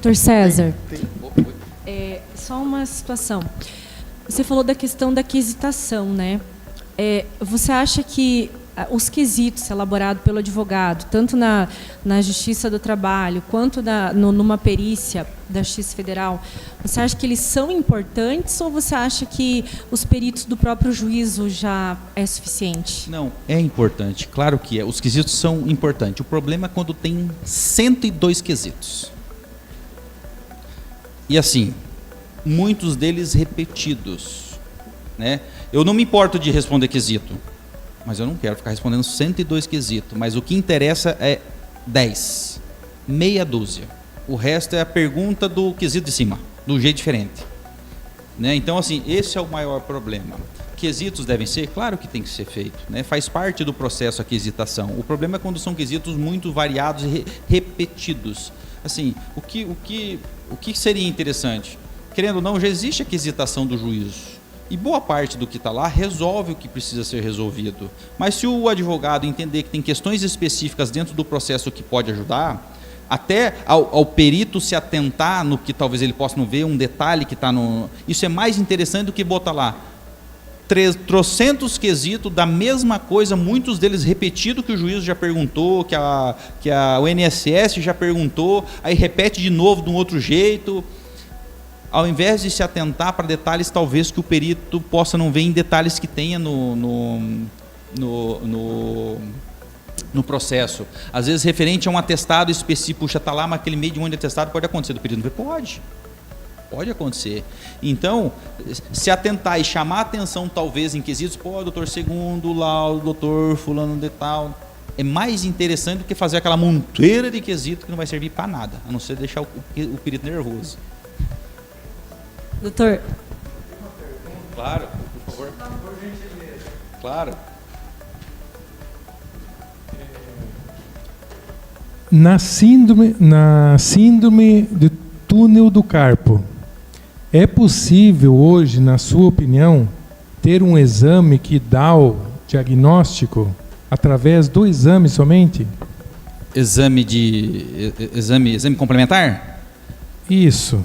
Dr. César, só uma situação. Você falou da questão da quesitação, né? Você acha que os quesitos elaborados pelo advogado, tanto na Justiça do Trabalho quanto numa perícia da Justiça Federal, você acha que eles são importantes ou você acha que os peritos do próprio juízo já é suficiente? Não, é importante, claro que é. Os quesitos são importantes. O problema é quando tem 102 quesitos. E assim, muitos deles repetidos, né? Eu não me importo de responder quesito, mas eu não quero ficar respondendo 102 quesitos. Mas o que interessa é 10, meia dúzia. O resto é a pergunta do quesito de cima, do jeito diferente, né? Então, assim, esse é o maior problema. Quesitos devem ser? Claro que tem que ser feito, né? Faz parte do processo a quesitação. O problema é quando são quesitos muito variados e repetidos. Assim, o que seria interessante? Querendo ou não, já existe a quesitação do juízo. E boa parte do que está lá resolve o que precisa ser resolvido. Mas se o advogado entender que tem questões específicas dentro do processo que pode ajudar, até ao perito se atentar no que talvez ele possa não ver, um detalhe que está no... Isso é mais interessante do que botar lá 300 quesitos da mesma coisa, muitos deles repetidos que o juiz já perguntou, que o INSS já perguntou, aí repete de novo de um outro jeito. Ao invés de se atentar para detalhes talvez que o perito possa não ver em detalhes que tenha no processo. Às vezes referente a um atestado específico, puxa, está lá, mas aquele meio de monte de atestado pode acontecer do perito não ver? Pode acontecer. Então, se atentar e chamar a atenção talvez em quesitos, doutor segundo, laudo, doutor fulano de tal, é mais interessante do que fazer aquela monteira de quesito que não vai servir para nada, a não ser deixar o perito nervoso. Doutor. Claro, por favor. Claro. Na síndrome do túnel do carpo, é possível hoje, na sua opinião, ter um exame que dá o diagnóstico através do exame somente? Exame complementar? Isso.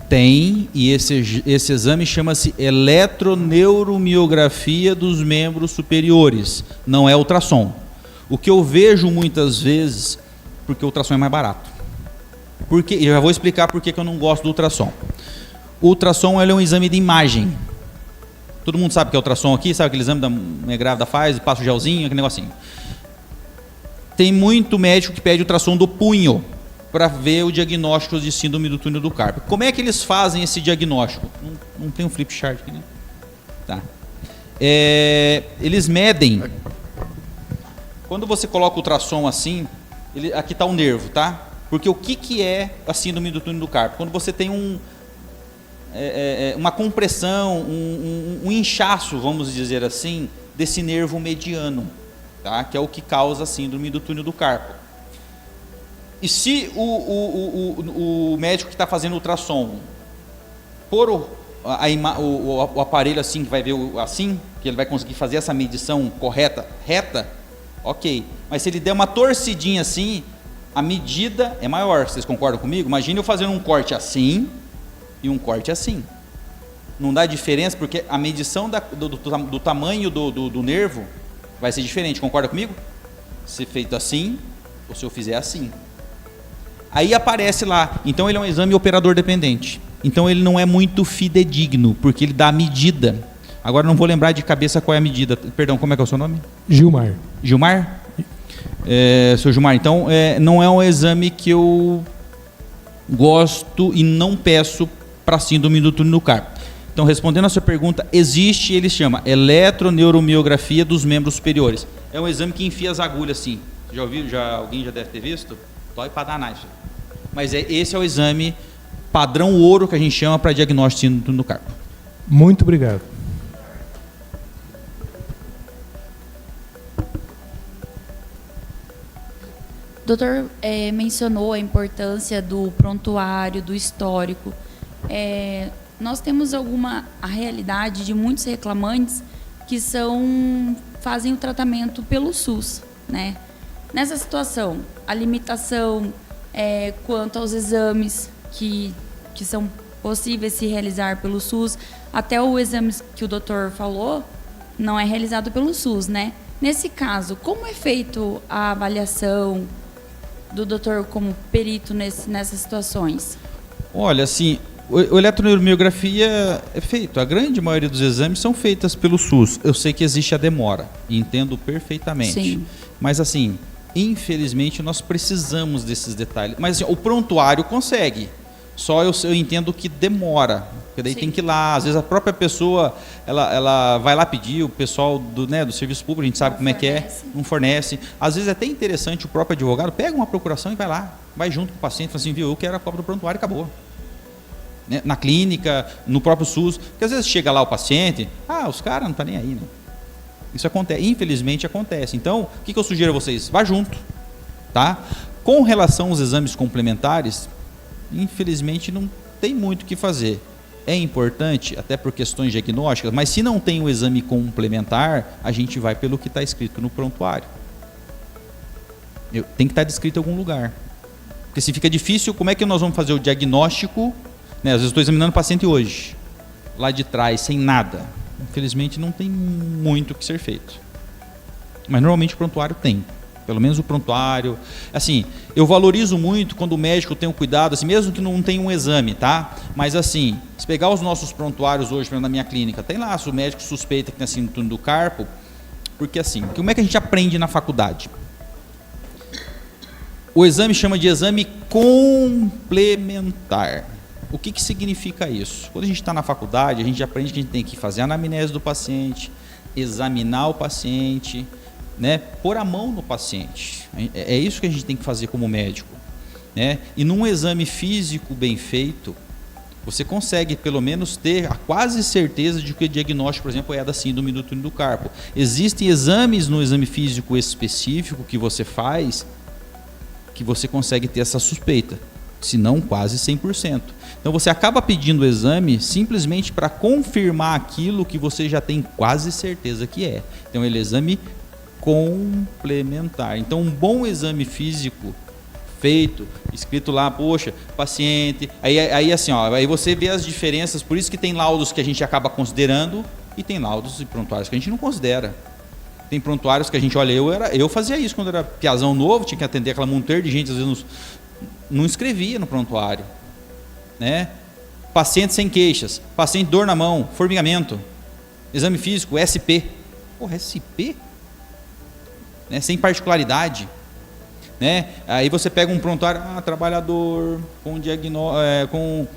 Tem, e esse exame chama-se eletroneuromiografia dos membros superiores, não é ultrassom. O que eu vejo muitas vezes, porque o ultrassom é mais barato. Eu já vou explicar por que eu não gosto do ultrassom. O ultrassom é um exame de imagem. Todo mundo sabe que é ultrassom aqui, sabe aquele exame da mulher grávida faz, passa o gelzinho, aquele negocinho. Tem muito médico que pede ultrassom do punho para ver o diagnóstico de síndrome do túnel do carpo. Como é que eles fazem esse diagnóstico? Não tem um flip chart aqui, né? Tá. Eles medem. Quando você coloca o ultrassom assim, aqui está o nervo, tá? Porque o que é a síndrome do túnel do carpo? Quando você tem uma compressão, um inchaço, vamos dizer assim, desse nervo mediano, tá? Que é o que causa a síndrome do túnel do carpo. E se o médico que está fazendo ultrassom pôr o aparelho assim, que vai ver assim, que ele vai conseguir fazer essa medição reta, ok. Mas se ele der uma torcidinha assim, a medida é maior. Vocês concordam comigo? Imagine eu fazendo um corte assim e um corte assim. Não dá diferença, porque a medição do tamanho do nervo vai ser diferente. Concorda comigo? Se feito assim, ou se eu fizer assim. Aí aparece lá, então ele é um exame operador dependente. Então ele não é muito fidedigno, porque ele dá a medida. Agora não vou lembrar de cabeça qual é a medida. Perdão, como é que é o seu nome? Gilmar. Gilmar? Seu Gilmar, então não é um exame que eu gosto e não peço para síndrome do túnel do carpo. Então, respondendo a sua pergunta, existe, ele chama eletroneuromiografia dos membros superiores. É um exame que enfia as agulhas assim. Já ouviu? Alguém já deve ter visto? Dói para danar isso. Mas esse é o exame padrão ouro que a gente chama para diagnóstico de síndrome do túnel do carpo. Muito obrigado. O doutor mencionou a importância do prontuário, do histórico. Nós temos a realidade de muitos reclamantes que fazem o tratamento pelo SUS, né? Nessa situação, a limitação quanto aos exames que são possíveis se realizar pelo SUS. Até o exame que o doutor falou não é realizado pelo SUS, né? Nesse caso, como é feito a avaliação do doutor como perito nessas situações? Olha, assim, o eletroneuromiografia é feito. A grande maioria dos exames são feitas pelo SUS. Eu sei que existe a demora, e entendo perfeitamente. Sim. Mas assim, infelizmente nós precisamos desses detalhes. Mas assim, o prontuário consegue. Só eu entendo que demora. Porque daí Sim. tem que ir lá. Às vezes a própria pessoa, ela vai lá pedir, o pessoal do serviço público, a gente sabe Não como é que é, fornece. não fornece. Às vezes é até interessante o próprio advogado, pega uma procuração e vai lá. Vai junto com o paciente, fala assim, viu, eu quero a cópia do prontuário e acabou. Né? Na clínica, no próprio SUS. Porque às vezes chega lá o paciente, os caras não estão nem aí, né? Isso acontece, infelizmente acontece. Então, o que eu sugiro a vocês? Vá junto, tá? Com relação aos exames complementares, infelizmente não tem muito o que fazer. É importante, até por questões diagnósticas, mas se não tem o exame complementar, a gente vai pelo que está escrito no prontuário. Tem que estar descrito em algum lugar. Porque se fica difícil, como é que nós vamos fazer o diagnóstico? Né? Às vezes estou examinando o paciente hoje, lá de trás, sem nada. Infelizmente não tem muito o que ser feito. Mas normalmente o prontuário tem. Pelo menos o prontuário. Assim, eu valorizo muito quando o médico tem um cuidado, assim, mesmo que não tenha um exame, tá? Mas assim, se pegar os nossos prontuários hoje, por exemplo, na minha clínica, tem lá, se o médico suspeita que tem síndrome do túnel do carpo, porque assim, como é que a gente aprende na faculdade? O exame chama de exame complementar. O que significa isso? Quando a gente está na faculdade, a gente aprende que a gente tem que fazer a anamnese do paciente, examinar o paciente, né, pôr a mão no paciente. É isso que a gente tem que fazer como médico, né? E num exame físico bem feito, você consegue pelo menos ter a quase certeza de que o diagnóstico, por exemplo, é da síndrome do túnel do carpo. Existem exames no exame físico específico que você faz que você consegue ter essa suspeita, se não quase 100%. Então você acaba pedindo o exame simplesmente para confirmar aquilo que você já tem quase certeza que é. Então ele é exame complementar. Então um bom exame físico feito, escrito lá, poxa, paciente, aí assim, aí você vê as diferenças, por isso que tem laudos que a gente acaba considerando e tem laudos e prontuários que a gente não considera. Tem prontuários que a gente olha, eu fazia isso quando era piazão novo, tinha que atender aquela monteira de gente, às vezes não escrevia no prontuário, né? Paciente sem queixas, paciente dor na mão, formigamento, exame físico, SP. Porra, SP? Né? Sem particularidade, né? Aí você pega um prontuário, trabalhador com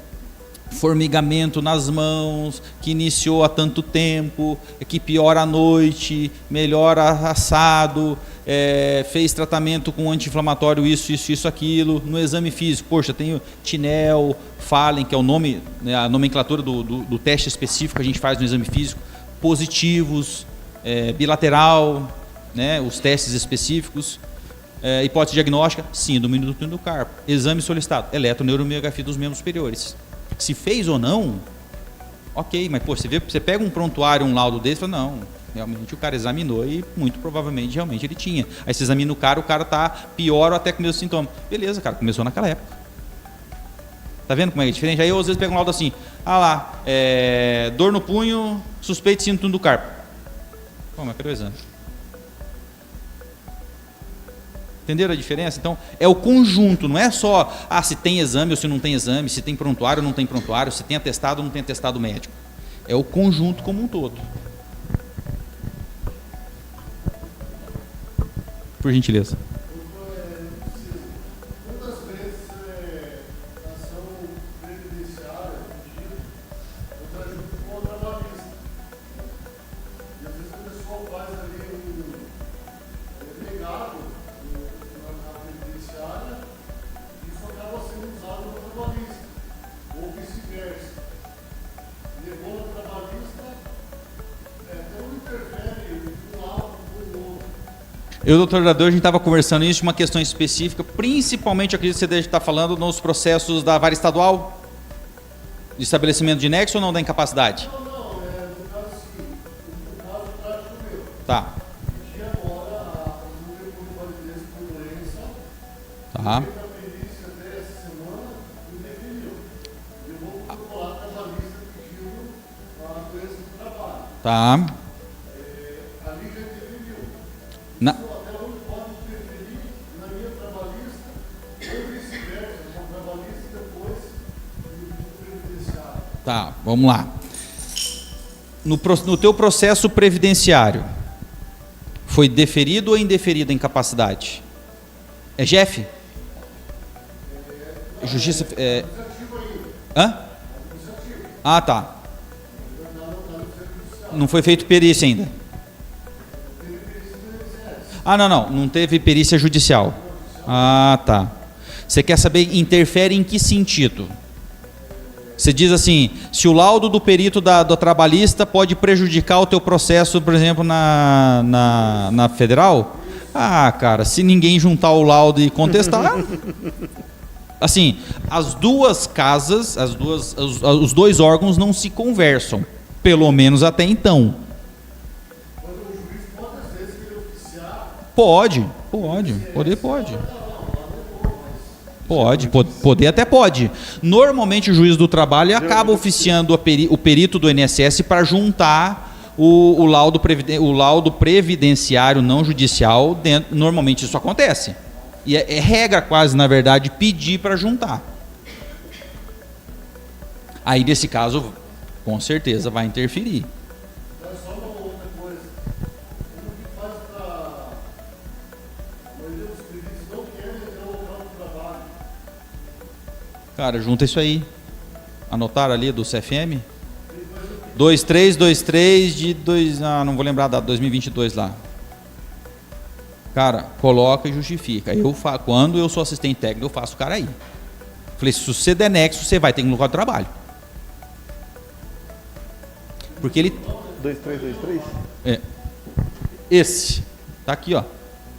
formigamento nas mãos, que iniciou há tanto tempo, que piora à noite, melhora assado, fez tratamento com anti-inflamatório, isso, aquilo. No exame físico, poxa, tenho Tinel, Fallen, que é o nome, né, a nomenclatura do teste específico que a gente faz no exame físico, positivos, bilateral, né, os testes específicos, hipótese diagnóstica, síndrome do túnel do carpo. Exame solicitado, eletroneuromiografia dos membros superiores. Se fez ou não, ok, mas você pega um prontuário, um laudo desse e fala, não, realmente o cara examinou e muito provavelmente realmente ele tinha. Aí você examina o cara está pior ou até com o mesmo sintoma. Beleza, cara, começou naquela época. Tá vendo como é diferente? Aí eu às vezes pego um laudo assim, dor no punho, suspeito de síndrome do túnel do carpo. Pô, mas cadê o exame? Entenderam a diferença? Então, é o conjunto, não é só se tem exame ou se não tem exame, se tem prontuário ou não tem prontuário, se tem atestado ou não tem atestado médico. É o conjunto como um todo. Por gentileza. Muitas vezes a ação previdenciária está junto com o trabalhista. E às vezes o pessoal faz ali legado na previdenciária e isso acaba sendo usado no trabalhista, ou vice-versa. Levou no trabalhista, não interfere um lado com o outro. Eu e o doutor Orador, a gente estava conversando isso de uma questão específica, principalmente, eu acredito que você deve estar falando nos processos da vara estadual, de estabelecimento de nexo ou não da incapacidade? Não, no caso seguinte, no caso prático meu. Tá. Que agora não tem como validez por doença. Tá. A perícia até essa semana me definiu. Tá. Ali já definiu. Na- Até onde pode interferir na linha trabalhista ou vice-versa, com o trabalhista e depois no previdenciário. Tá, vamos lá. No teu processo previdenciário, foi deferido ou indeferida a incapacidade? É Jeff? Justiça... Hã? Ah, tá. Não foi feito perícia ainda. Ah, não teve perícia judicial. Ah, tá. Você quer saber, interfere em que sentido? Você diz assim, se o laudo do perito do trabalhista pode prejudicar o teu processo, por exemplo, na federal? Ah, cara, se ninguém juntar o laudo e contestar... Assim, as duas casas, os dois órgãos não se conversam, pelo menos até então. Pode. Poder até pode. Normalmente o juiz do trabalho acaba oficiando o perito do INSS para juntar o laudo previdenciário não judicial. Normalmente isso acontece. E é regra quase, na verdade, pedir para juntar. Aí, nesse caso, com certeza vai interferir. Mas só uma outra coisa. Como que faz para... A maioria dos peritos não querem ter o local de trabalho. Cara, junta isso aí. Anotaram ali do CFM? 2323 de 2... Ah, não vou lembrar a data, 2022 lá. Cara, coloca e justifica. Quando eu sou assistente técnico, eu faço o cara aí. Falei, se você der nexo, você vai ter um local de trabalho. Porque ele... 2323? É. Esse. Tá aqui, ó.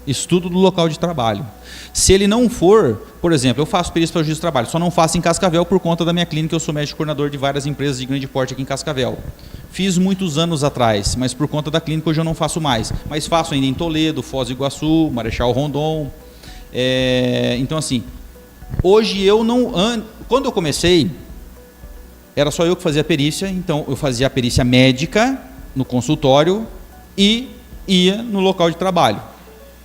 Estudo do local de trabalho. Se ele não for, por exemplo, eu faço perícia para justiça do trabalho, só não faço em Cascavel por conta da minha clínica, eu sou médico coordenador de várias empresas de grande porte aqui em Cascavel. Fiz muitos anos atrás, mas por conta da clínica hoje eu não faço mais. Mas faço ainda em Toledo, Foz do Iguaçu, Marechal Rondon. Então assim, hoje eu não... Quando eu comecei, era só eu que fazia a perícia, então eu fazia a perícia médica no consultório e ia no local de trabalho.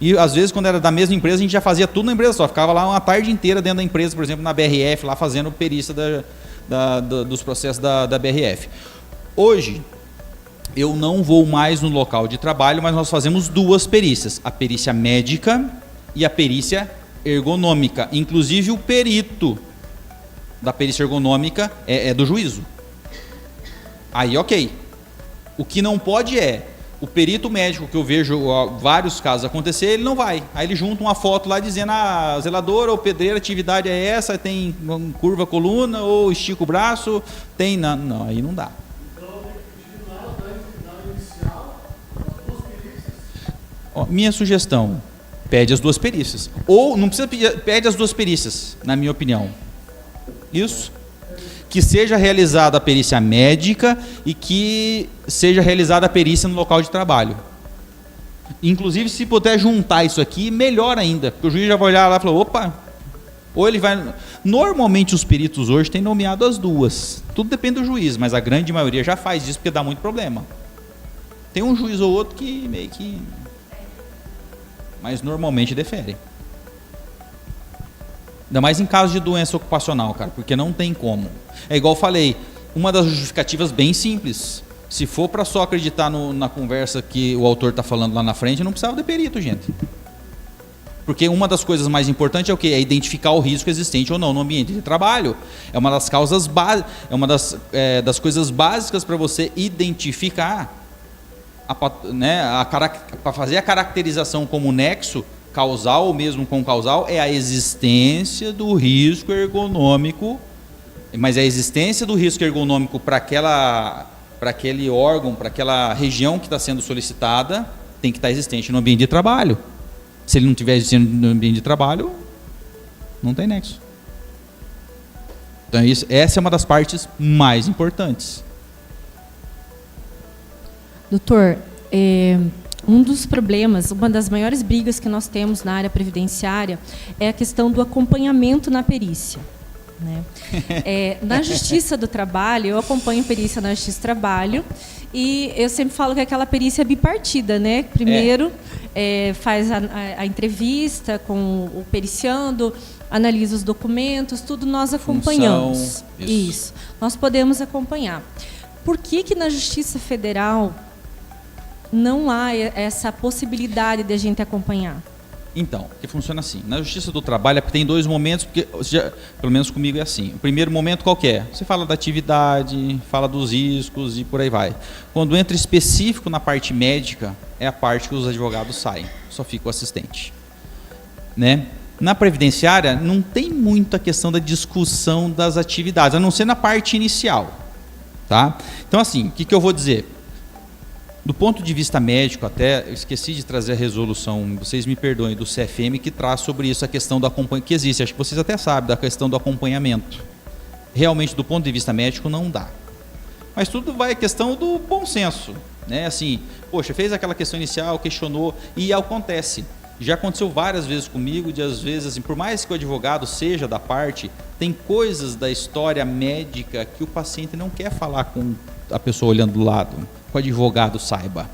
E às vezes, quando era da mesma empresa, a gente já fazia tudo na empresa só. Ficava lá uma tarde inteira dentro da empresa, por exemplo, na BRF, lá fazendo perícia dos processos da BRF. Hoje, eu não vou mais no local de trabalho, mas nós fazemos duas perícias. A perícia médica e a perícia ergonômica. Inclusive, o perito da perícia ergonômica é do juízo. Aí, ok. O que não pode é... O perito médico, que eu vejo vários casos acontecer, ele não vai. Aí ele junta uma foto lá dizendo, a zeladora ou pedreira, a atividade é essa, tem curva a coluna, ou estica o braço, tem... Não, aí não dá. Então, tem que pedir na inicial as duas perícias. Ó, minha sugestão, pede as duas perícias. Ou, não precisa pedir, pede as duas perícias, na minha opinião. Isso. Que seja realizada a perícia médica e que seja realizada a perícia no local de trabalho. Inclusive, se puder juntar isso aqui, melhor ainda, porque o juiz já vai olhar lá e falar, opa, ou ele vai... Normalmente os peritos hoje têm nomeado as duas. Tudo depende do juiz, mas a grande maioria já faz isso porque dá muito problema. Tem um juiz ou outro que meio que... Mas normalmente defere. Ainda mais em caso de doença ocupacional, cara, porque não tem como. É igual eu falei, uma das justificativas bem simples. Se for para só acreditar na conversa que o autor está falando lá na frente, não precisava de perito, gente. Porque uma das coisas mais importantes é o quê? É identificar o risco existente ou não no ambiente de trabalho. É uma das causas básicas, é uma das coisas básicas para você identificar, para fazer a caracterização como nexo causal ou mesmo com causal, é a existência do risco ergonômico, mas a existência do risco ergonômico para aquele órgão, para aquela região que está sendo solicitada, tem que estar existente no ambiente de trabalho. Se ele não estiver existindo no ambiente de trabalho, não tem nexo. Então essa é uma das partes mais importantes. Doutor, um dos problemas, uma das maiores brigas que nós temos na área previdenciária é a questão do acompanhamento na perícia. né? Na Justiça do Trabalho, eu acompanho perícia na Justiça do Trabalho e eu sempre falo que aquela perícia é bipartida, né? Primeiro faz a entrevista com o periciando, analisa os documentos, tudo nós acompanhamos. Função, isso, nós podemos acompanhar. Por que na Justiça Federal não há essa possibilidade de a gente acompanhar? Então, que funciona assim. Na Justiça do Trabalho tem 2 momentos, porque pelo menos comigo é assim. O primeiro momento qual que é? Você fala da atividade, fala dos riscos e por aí vai. Quando entra específico na parte médica, é a parte que os advogados saem. Só fica o assistente. Né? Na previdenciária, não tem muita questão da discussão das atividades, a não ser na parte inicial. Tá? Então, assim, o que eu vou dizer? Do ponto de vista médico, até eu esqueci de trazer a resolução, vocês me perdoem, do CFM, que traz sobre isso a questão do acompanhamento, que existe, acho que vocês até sabem, da questão do acompanhamento. Realmente, do ponto de vista médico, não dá. Mas tudo vai a questão do bom senso. Né? Assim, poxa, fez aquela questão inicial, questionou, e acontece. Já aconteceu várias vezes comigo, de às vezes, assim, por mais que o advogado seja da parte, tem coisas da história médica que o paciente não quer falar com a pessoa olhando do lado, que o advogado saiba.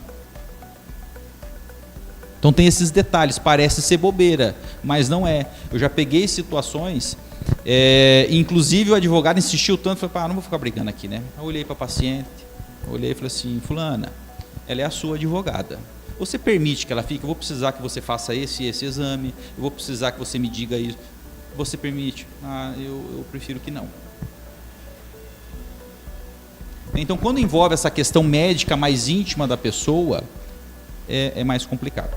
Então tem esses detalhes, parece ser bobeira, mas não é. Eu já peguei situações, inclusive o advogado insistiu tanto, falei, não vou ficar brigando aqui, né? Eu olhei para a paciente, olhei e falei assim, fulana, ela é a sua advogada. Você permite que ela fique? Eu vou precisar que você faça esse exame, eu vou precisar que você me diga isso. Você permite? Eu prefiro que não. Então, quando envolve essa questão médica mais íntima da pessoa, é mais complicado.